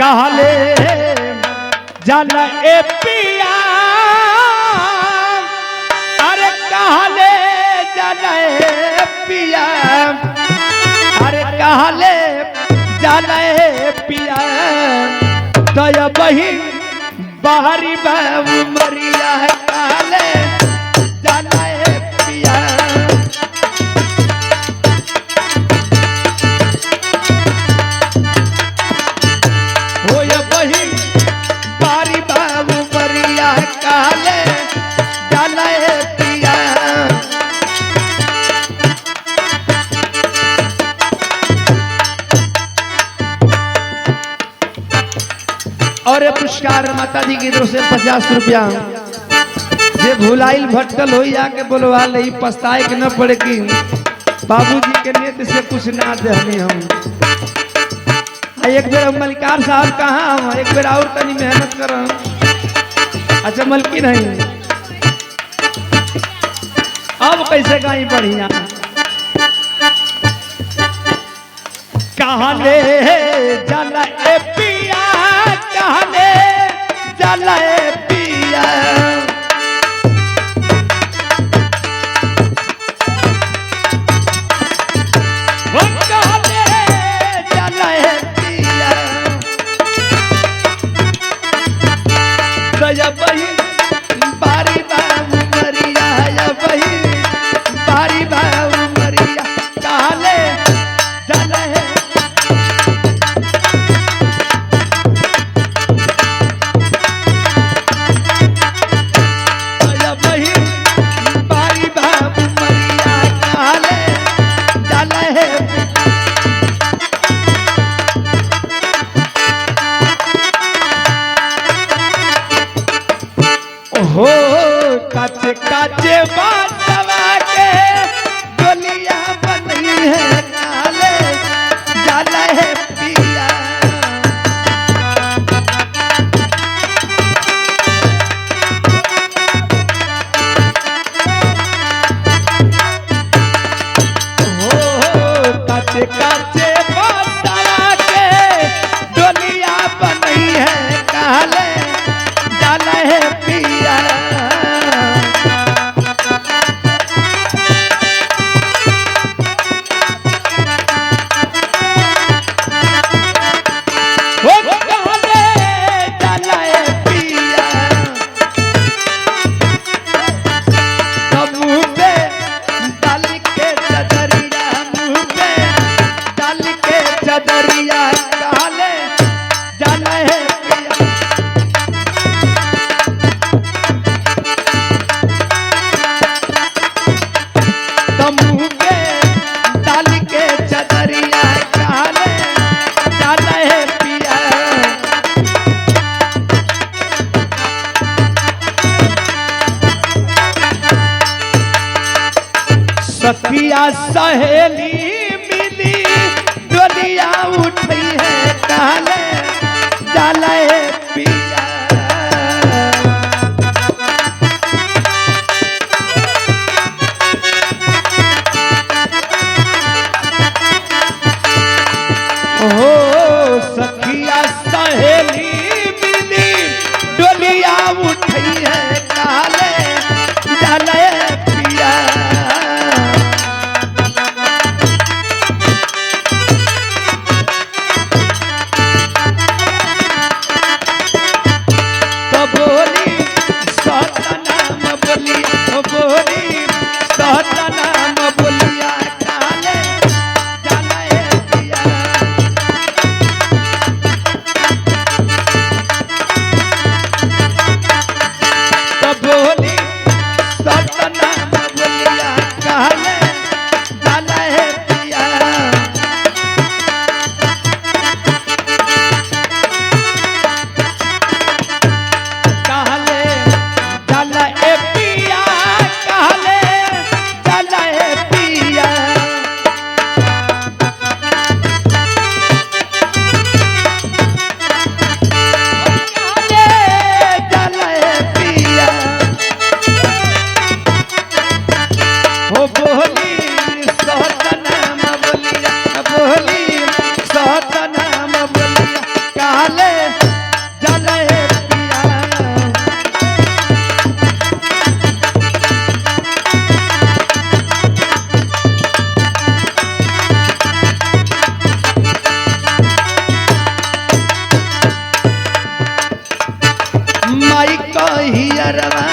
कहले जल ए पिया अरे कहले जल ए पिया अरे कहले जल ए पिया दया बही बाहरी बाबू मरिया कहले जल ए पिया और पुरस्कार माता जी की तरफ से 50 रुपया जे भुलाइल भटकल हो आके बोलवा ले पछताए के न पड़े कि बाबूजी के नेत से कुछ ना दे हम एक बेर मलिकार साहब कहाँ हम एक बेर और तनी मेहनत कर। अच्छा मलकी नहीं अब कैसे गाई बढ़िया कहले जल ए पिया कहले जल ए पिया वो कहले जल ए पिया दया बही बारी बाबू मरिया या बही बारी बाबू मरिया कहले जल ए हो काचे काचे बासवा के गोलियां बनी है काले जल है पिया हो काचे काचे बासवा के गोलियां बनी है काले जल है पिया सखिया सहेली मिली डोलिया उठी है कहले जल ए पिया हो सखिया सहेली मिली डोलिया उठी है कहले जल ए पिया ले जाले पिया माई कहियरवा